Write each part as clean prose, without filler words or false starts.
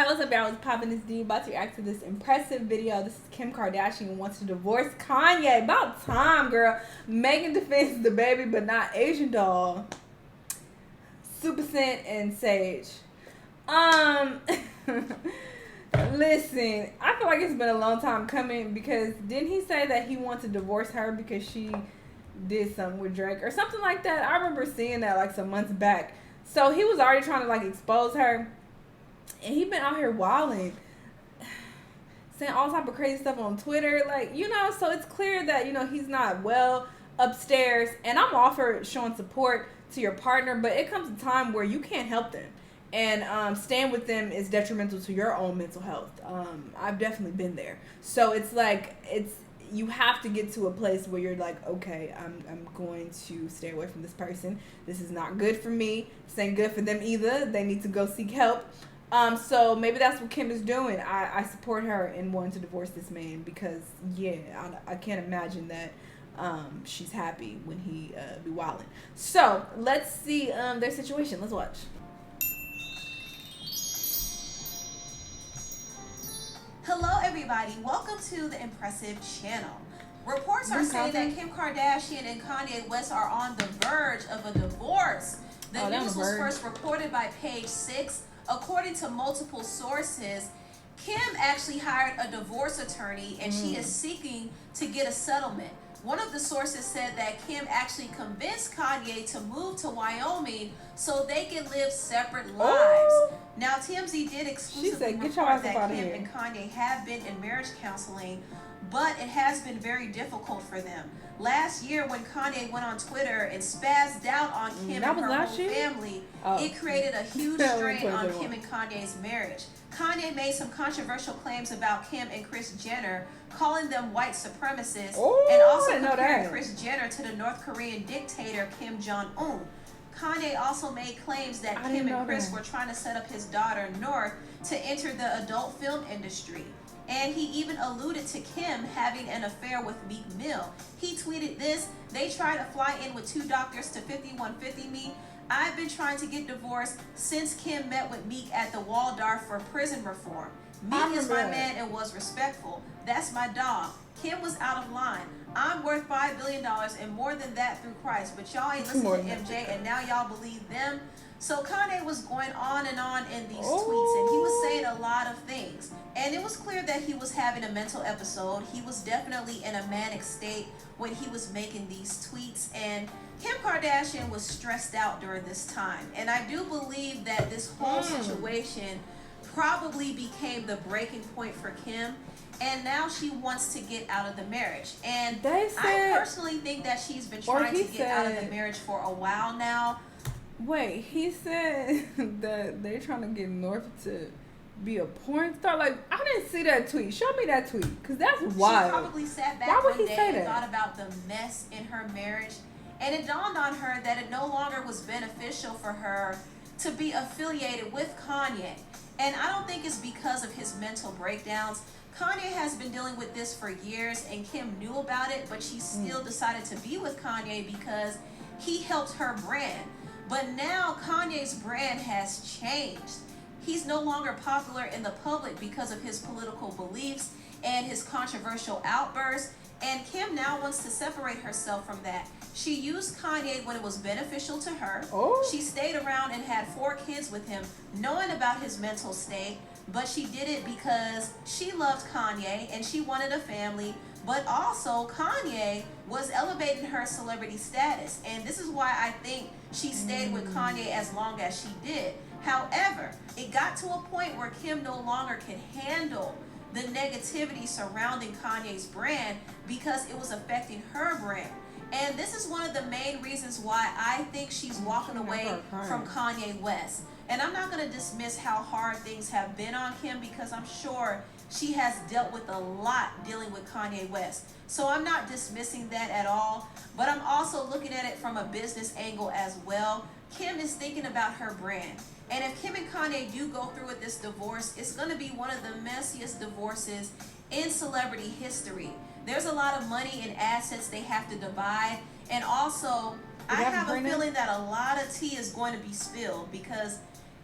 What's up, y'all? It's popping this D. About to react to this impressive video. This is Kim Kardashian wants to divorce Kanye. About time, girl. Megan defends Dababy, but not Asian doll. Saipan and Sage. Listen, I feel like it's been a long time coming because didn't he say that he wants to divorce her because she did something with Drake or something like that? I remember seeing that like some months back. So he was already trying to like expose her. And he been out here wilding, saying all type of crazy stuff on Twitter, like, so it's clear that, he's not well upstairs. And I'm all for showing support to your partner, but it comes a time where you can't help them. And staying with them is detrimental to your own mental health. I've definitely been there. So it's like, you have to get to a place where you're like, okay, I'm going to stay away from this person. This is not good for me. This ain't good for them either. They need to go seek help. So maybe that's what Kim is doing. I support her in wanting to divorce this man because, I can't imagine that she's happy when he be wilding. So let's see their situation. Let's watch. Hello, everybody. Welcome to the Impressive channel. Reports are saying that Kim Kardashian and Kanye West are on the verge of a divorce. The news was first reported by Page 6. According to multiple sources, Kim actually hired a divorce attorney and she is seeking to get a settlement. One of the sources said that Kim actually convinced Kanye to move to Wyoming so they can live separate lives. Now, TMZ did exclusively report that Kim and Kanye have been in marriage counseling, but it has been very difficult for them. Last year, when Kanye went on Twitter and spazzed out on Kim and her whole family, it created a huge strain on Kim and Kanye's marriage. Kanye made some controversial claims about Kim and Kris Jenner, calling them white supremacists, and also comparing Kris Jenner to the North Korean dictator Kim Jong-un. Kanye also made claims that Kim and Kris were trying to set up his daughter, North, to enter the adult film industry. And he even alluded to Kim having an affair with Meek Mill. He tweeted this: "They try to fly in with two doctors to 5150 me. I've been trying to get divorced since Kim met with Meek at the Waldorf for prison reform. Meek is my man and was respectful. That's my dog. Kim was out of line. I'm worth $5 billion and more than that through Christ. But y'all ain't listening to MJ and now y'all believe them." So Kanye was going on and on in these tweets, and he was saying a lot of things. And it was clear that he was having a mental episode. He was definitely in a manic state when he was making these tweets. And Kim Kardashian was stressed out during this time. And I do believe that this whole situation probably became the breaking point for Kim. And now she wants to get out of the marriage. And I personally think that she's been trying to get out of the marriage for a while now. Wait, he said that they're trying to get North to be a porn star? Like, I didn't see that tweet. Show me that tweet, because that's wild. She probably sat back one day and thought about the mess in her marriage, and it dawned on her that it no longer was beneficial for her to be affiliated with Kanye. And I don't think it's because of his mental breakdowns. Kanye has been dealing with this for years, and Kim knew about it, but she still decided to be with Kanye because he helped her brand. But now Kanye's brand has changed. He's no longer popular in the public because of his political beliefs and his controversial outbursts. And Kim now wants to separate herself from that. She used Kanye when it was beneficial to her. She stayed around and had 4 kids with him, knowing about his mental state. But she did it because she loved Kanye and she wanted a family. But also Kanye was elevating her celebrity status. And this is why I think she stayed with Kanye as long as she did. However, it got to a point where Kim no longer could handle the negativity surrounding Kanye's brand because it was affecting her brand. And this is one of the main reasons why I think she's walking away from Kanye West. And I'm not going to dismiss how hard things have been on Kim because I'm sure she has dealt with a lot dealing with Kanye West. So I'm not dismissing that at all. But I'm also looking at it from a business angle as well. Kim is thinking about her brand. And if Kim and Kanye do go through with this divorce, it's going to be one of the messiest divorces in celebrity history. There's a lot of money and assets they have to divide. And also, I have a feeling that a lot of tea is going to be spilled because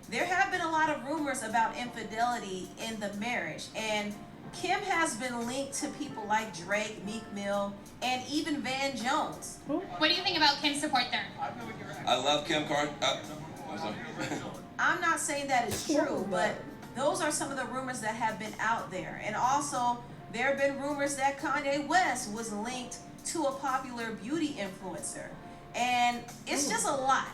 there have been a lot of rumors about infidelity in the marriage, and Kim has been linked to people like Drake, Meek Mill, and even Van Jones. What do you think about Kim's support there? I love Kim I'm not saying that is true, but those are some of the rumors that have been out there. And also, there have been rumors that Kanye West was linked to a popular beauty influencer. And it's just a lot.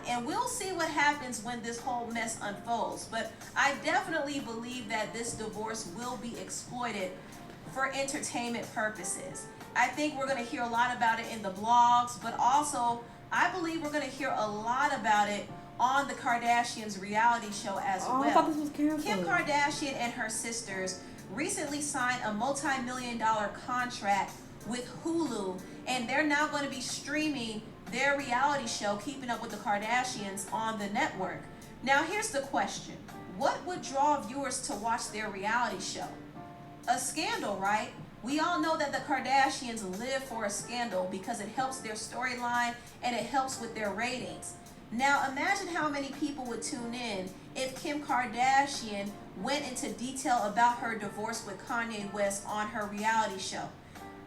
And we'll see what happens when this whole mess unfolds. But I definitely believe that this divorce will be exploited for entertainment purposes. I think we're going to hear a lot about it in the blogs, but also I believe we're going to hear a lot about it on the Kardashians' reality show as well. I thought this was canceled. Kim Kardashian and her sisters recently signed a multi-million-dollar contract with Hulu, and they're now going to be streaming their reality show, Keeping Up with the Kardashians, on the network. Now, here's the question. What would draw viewers to watch their reality show? A scandal, right? We all know that the Kardashians live for a scandal because it helps their storyline and it helps with their ratings. Now, imagine how many people would tune in if Kim Kardashian went into detail about her divorce with Kanye West on her reality show.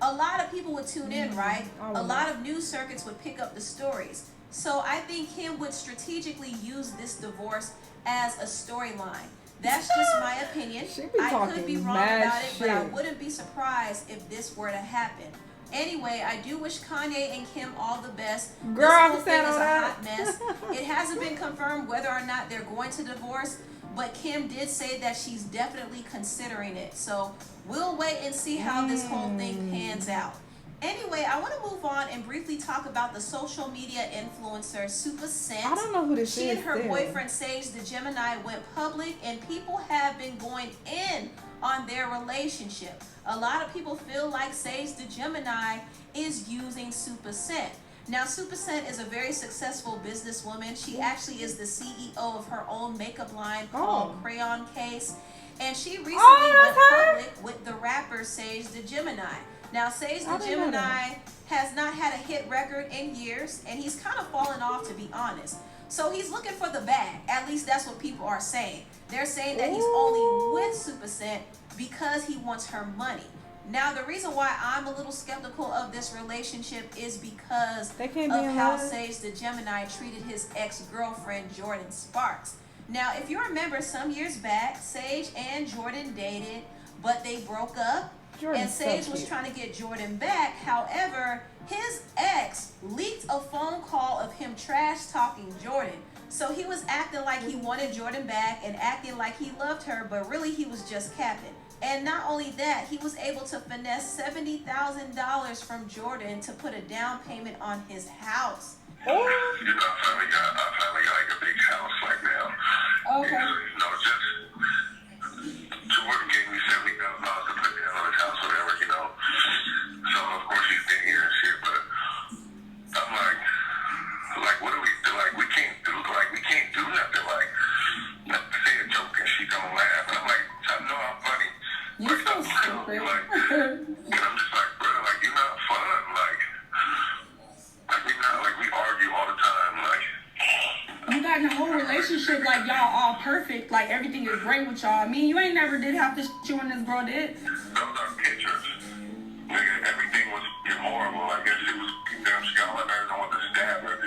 A lot of people would tune in, right? A lot of news circuits would pick up the stories. So I think Kim would strategically use this divorce as a storyline. That's just my opinion. I could be wrong about it, but I wouldn't be surprised if this were to happen. Anyway, I do wish Kanye and Kim all the best. Girl, this whole thing is a hot mess. It hasn't been confirmed whether or not they're going to divorce, but Kim did say that she's definitely considering it. So we'll wait and see how this whole thing pans out. Anyway, I want to move on and briefly talk about the social media influencer Super Scent. I don't know who this is. She and her boyfriend Sage the Gemini went public, and people have been going in on their relationship. A lot of people feel like Sage the Gemini is using Super Scent. Now, Super Scent is a very successful businesswoman. She actually is the CEO of her own makeup line called Crayon Case. And she recently went public with the rapper Sage the Gemini. Now, Sage the Gemini has not had a hit record in years, and he's kind of fallen off, to be honest. So he's looking for the bag. At least that's what people are saying. They're saying that he's only with Super Scent because he wants her money. Now, the reason why I'm a little skeptical of this relationship is because of how Sage the Gemini treated his ex-girlfriend, Jordan Sparks. Now, if you remember, some years back, Sage and Jordan dated, but they broke up. And Sage was trying to get Jordan back. However, his ex leaked a phone call of him trash-talking Jordan. So he was acting like he wanted Jordan back and acting like he loved her, but really he was just capping. And not only that, he was able to finesse $70,000 from Jordan to put a down payment on his house. You know, I finally got like a big house right now. Okay. You know, Jordan gave me $70,000 to put down on his house, whatever, you know. So of course he's been here and shit, but I'm like, what do we do? Like, we can't do nothing. Like, not to say a joke and she don't laugh. And I'm like, I know I'm funny. You're so stupid. Like, and I'm just like, bro, like, you're not fun. Like we argue all the time. Like, you got in a whole relationship like y'all all perfect, like everything is great with y'all. I mean, you ain't never did half the shit you and this girl did. Those are pictures. Nigga, everything was horrible. I guess it was damn, she got on my nerves. I want to stab her.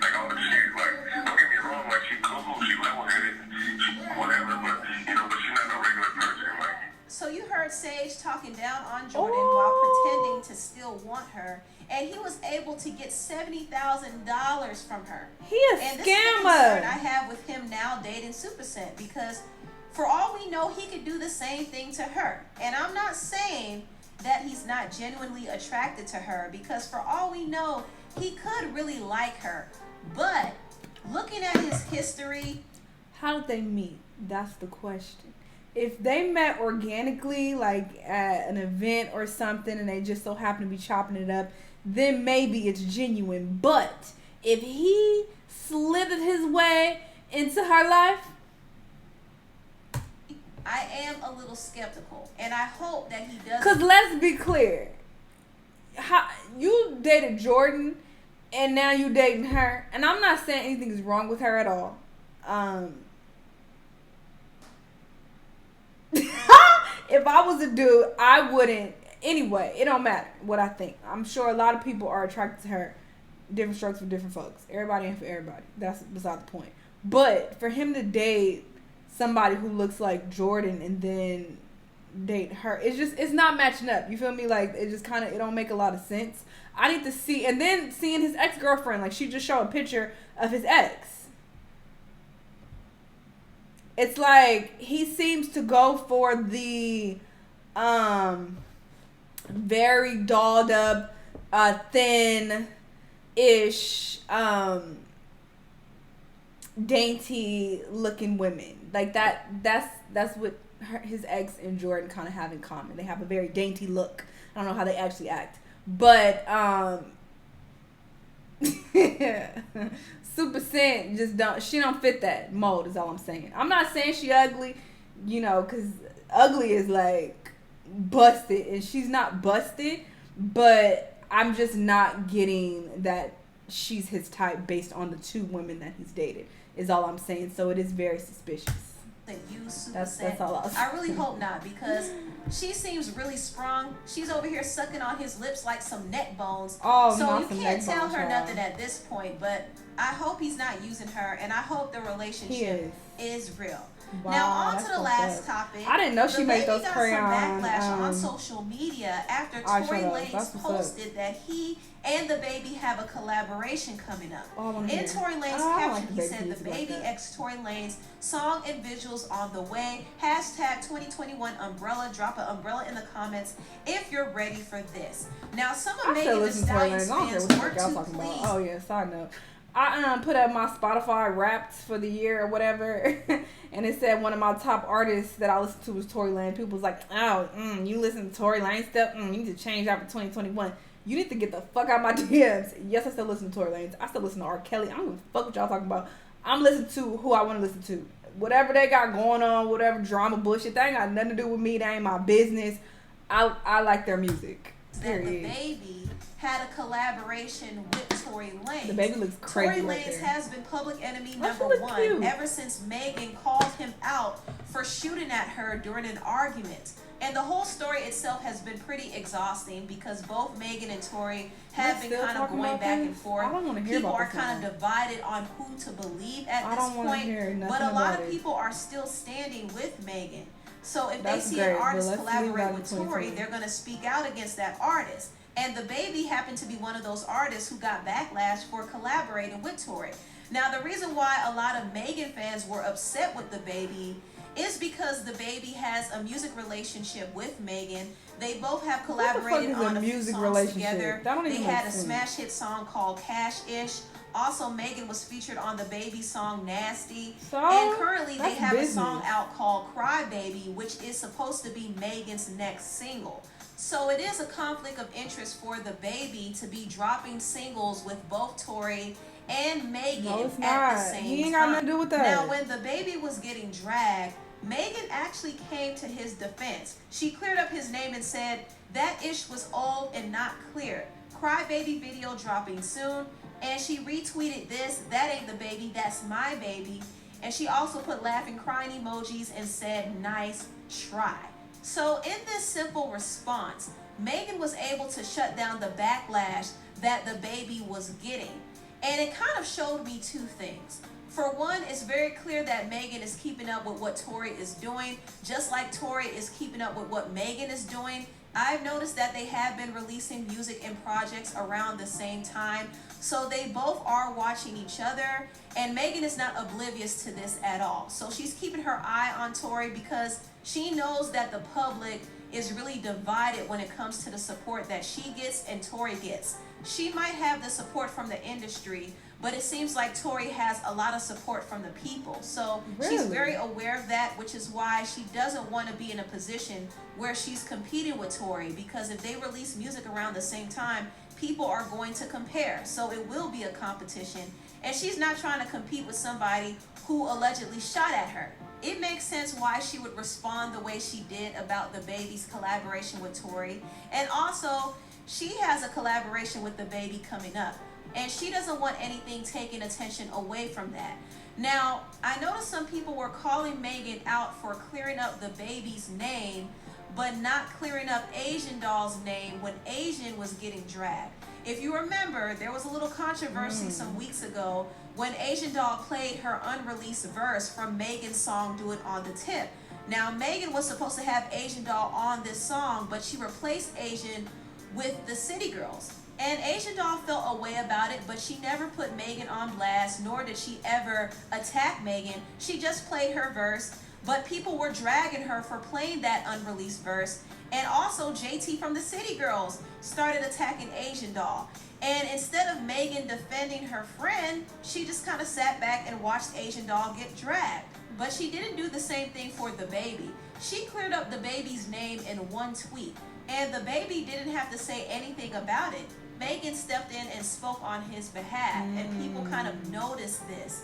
Like, all the shit. Like, don't get me wrong. Like, she cool. She level-headed. She whatever. But, you know, but she's not no regular person. Like. So you heard Sage talking down on Jordan while pretending to still want her. And he was able to get $70,000 from her. He a and scammer. This is the concern I have with him now dating Super Scent, because for all we know, he could do the same thing to her. And I'm not saying that he's not genuinely attracted to her, because for all we know, he could really like her. But looking at his history, how did they meet? That's the question. If they met organically, like at an event or something, and they just so happen to be chopping it up, then maybe it's genuine. But if he slithered his way into her life, I am a little skeptical, and I hope that he doesn't. Because let's be clear, you dated Jordan, and now you dating her, and I'm not saying anything is wrong with her at all. if I was a dude, I wouldn't. Anyway, it don't matter what I think. I'm sure a lot of people are attracted to her. Different strokes for different folks. Everybody ain't for everybody. That's beside the point. But for him to date somebody who looks like Jordan and then date her, it's not matching up. You feel me? Like, it just kind of, it don't make a lot of sense. I need to see, and then seeing his ex-girlfriend, like, she just showed a picture of his ex. It's like he seems to go for the very dolled up, thin-ish, dainty looking women. Like that's what his ex and Jordan kind of have in common. They have a very dainty look. I don't know how they actually act, but Super Scent just don't fit that mold, is all I'm saying. I'm not saying she ugly, because ugly is like busted, and she's not busted, but I'm just not getting that she's his type based on the two women that he's dated, is all I'm saying. So it is very suspicious. That's all I'll say. I really hope not, because she seems really sprung. She's over here sucking on his lips like some neck bones. Oh, so you can't tell her nothing at this point, but I hope he's not using her, and I hope the relationship is real. Wow, now on to the last topic. I didn't know she made those crayon. Some backlash on social media after Tory Lanez posted that he and Dababy have a collaboration coming up. In Tory Lanez caption, he said Dababy x Tory Lanez song and visuals on the way. Hashtag 2021 umbrella. Drop an umbrella in the comments if you're ready for this. Now some of Megan Thee Stallion's fans weren't too pleased. Oh yeah, side note. I put up my Spotify Wrapped for the year or whatever, and it said one of my top artists that I listened to was Tory Lanez. People was like, "Oh, you listen to Tory Lanez stuff? You need to change that for 2021. You need to get the fuck out of my DMs." Yes, I still listen to Tory Lanez. I still listen to R. Kelly. I don't give a fuck what y'all talking about. I'm listening to who I want to listen to. Whatever they got going on, whatever drama bullshit, that ain't got nothing to do with me. That ain't my business. I like their music. That Dababy had a collaboration with Tory Lanez. Dababy looks crazy. Tory Lanez has been public enemy #1 ever since Megan called him out for shooting at her during an argument. And the whole story itself has been pretty exhausting because both Megan and Tory have been kind of going back and forth. People are kind of divided on who to believe at this point. But a lot of people are still standing with Megan. So if they see an artist collaborate with Tory, they're going to speak out against that artist. And Dababy happened to be one of those artists who got backlash for collaborating with Tory. Now, the reason why a lot of Megan fans were upset with Dababy is because Dababy has a music relationship with Megan. They both have collaborated on a few songs together. They had a smash hit song called Cash-ish. Also, Megan was featured on the Baby song Nasty. And currently, they have a song out called Cry Baby, which is supposed to be Megan's next single. So it is a conflict of interest for Dababy to be dropping singles with both Tory and Megan at the same time. He ain't got nothing to do with that. Now, when Dababy was getting dragged, Megan actually came to his defense. She cleared up his name and said that ish was old and not clear. Cry Baby video dropping soon. And she retweeted this, "That ain't the baby, that's my baby." And she also put laughing, crying emojis and said, "Nice try." So in this simple response, Megan was able to shut down the backlash that Dababy was getting. And it kind of showed me two things. For one, it's very clear that Megan is keeping up with what Tory is doing, just like Tory is keeping up with what Megan is doing. I've noticed that they have been releasing music and projects around the same time, so they both are watching each other, and Megan is not oblivious to this at all. So she's keeping her eye on Tory because she knows that the public is really divided when it comes to the support that she gets and Tory gets. She might have the support from the industry, but it seems like Tory has a lot of support from the people. So she's very aware of that, which is why she doesn't want to be in a position where she's competing with Tory, because if they release music around the same time, people are going to compare. So it will be a competition. And she's not trying to compete with somebody who allegedly shot at her. It makes sense why she would respond the way she did about Dababy's collaboration with Tory. And also, she has a collaboration with Dababy coming up, and she doesn't want anything taking attention away from that. Now, I noticed some people were calling Megan out for clearing up Dababy's name, but not clearing up Asian Doll's name when Asian was getting dragged. If you remember, there was a little controversy some weeks ago when Asian Doll played her unreleased verse from Megan's song Do It On The Tip. Now, Megan was supposed to have Asian Doll on this song, but she replaced Asian with the City Girls. And Asian Doll felt a way about it, but she never put Megan on blast, nor did she ever attack Megan. She just played her verse, but people were dragging her for playing that unreleased verse. And also, JT from the City Girls started attacking Asian Doll. And instead of Megan defending her friend, she just kind of sat back and watched Asian Doll get dragged. But she didn't do the same thing for Dababy. She cleared up Dababy's name in one tweet, and Dababy didn't have to say anything about it. Megan stepped in and spoke on his behalf, and people kind of noticed this.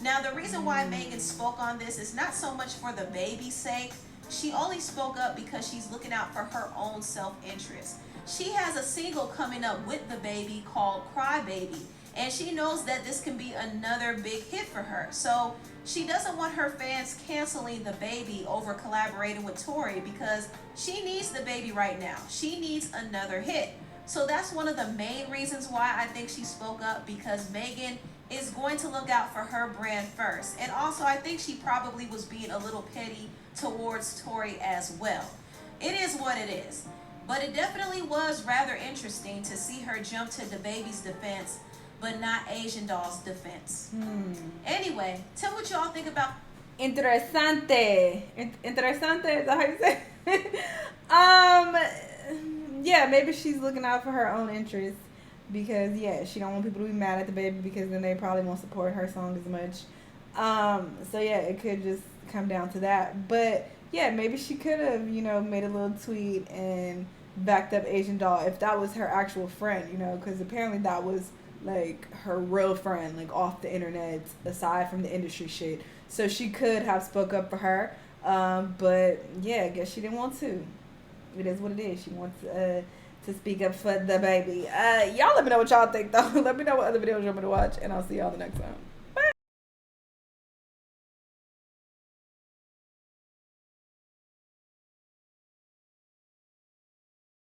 Now, the reason why Megan spoke on this is not so much for Dababy's sake. She only spoke up because she's looking out for her own self-interest. She has a single coming up with Dababy called Cry Baby, and she knows that this can be another big hit for her. So she doesn't want her fans canceling Dababy over collaborating with Tory because she needs Dababy right now. She needs another hit. So that's one of the main reasons why I think she spoke up, because Megan is going to look out for her brand first. And also, I think she probably was being a little petty towards Tory as well. It is what it is. But it definitely was rather interesting to see her jump to Dababy's defense, but not Asian Doll's defense. Anyway, tell what y'all think about... Interesante. Interesante, is that how you say? Yeah, maybe she's looking out for her own interests because, yeah, she don't want people to be mad at Dababy because then they probably won't support her song as much. So, yeah, it could just come down to that. But, yeah, maybe she could have, you know, made a little tweet and backed up Asian Doll if that was her actual friend, you know, because apparently that was, like, her real friend, like, off the internet, aside from the industry shit. So she could have spoke up for her. But, yeah, I guess she didn't want to. It is what it is. She wants to speak up for Dababy. Y'all let me know what y'all think, though. Let me know what other videos you want me to watch, and I'll see y'all the next time.